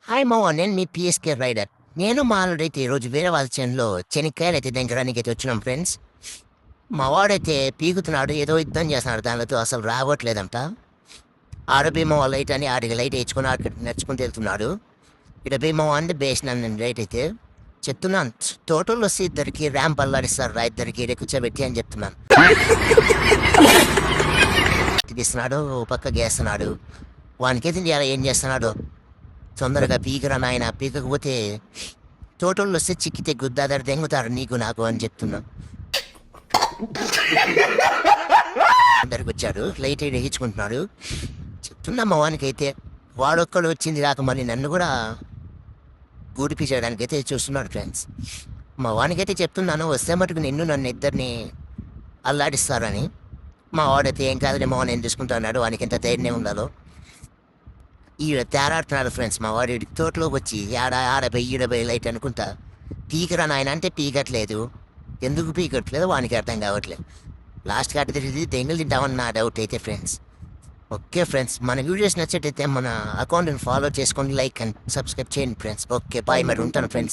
Hi మావ, నేను మీ PSK rider. నేను మా ఆల్రెడీ ఈరోజు వేరే వాళ్ళ చేనులో శనక్కాయలు అయితే దించడానికి అయితే వచ్చినాం ఫ్రెండ్స్. మా వాడైతే పీకుతున్నాడు, ఏదో యుద్ధం చేస్తున్నాడు దానితో, అసలు రావట్లేదంట. ఆడబీమా లైట్ అని ఆడికి లైట్ వేయించుకొని ఆడికి నడుచుకుంటూ వెళ్తున్నాడు. ఇక్కడ భీమా అంటే బేసినాను లైట్ అయితే చెప్తున్నాను. తోటల్లో వస్తే ఇద్దరికి ర్యాంప్ అల్లాడిస్తారు రా, ఇద్దరికి ఈడ కూర్చోబెట్టి అని చెప్తున్నాను. తీస్తున్నాడు, ఓ పక్క గేస్తున్నాడు. వానికైతే ఏం చేస్తున్నాడు, తొందరగా పీకరా నాయన, పీకకపోతే తోటల్లో వస్తే చిక్కితే గుద్దాదారు దెంగుతారు నీకు నాకు అని చెప్తున్నా. అందరికి వచ్చాడు, లైట్ వేయించుకుంటున్నాడు. చెప్తున్నా మా వానికైతే, వాడొక్కడు వచ్చింది రాక మళ్ళీ నన్ను కూడా గూడిపి చేయడానికైతే చూస్తున్నాడు ఫ్రెండ్స్. మా వానికైతే చెప్తున్నాను, వస్తే మటుకు నన్ను ఇద్దరిని అల్లాడిస్తారని. మా వాడైతే ఏం కాదని మా వాడిని ఏం చూసుకుంటున్నాడు, వానికి ఎంత ధైర్యం ఉండాలో. ఈడ తేరాడుతున్నాడు ఫ్రెండ్స్. మా వాడి తోటలోకి వచ్చి ఈడబై లైట్ అనుకుంటా, పీకరా నాయన అంటే పీకట్లేదు. ఎందుకు పీకట్లేదు వానికి అర్థం కావట్లేదు. లాస్ట్ కాట తిరిగి దెంగులు తింటామని నా డౌట్ అయితే ఫ్రెండ్స్. ఓకే ఫ్రెండ్స్, మన వీడియోస్ నచ్చేటైతే మన అకౌంట్ని ఫాలో చేసుకోండి, లైక్ అండ్ సబ్స్క్రైబ్ చేయండి ఫ్రెండ్స్. ఓకే బాయ్, మరి ఉంటాను ఫ్రెండ్స్.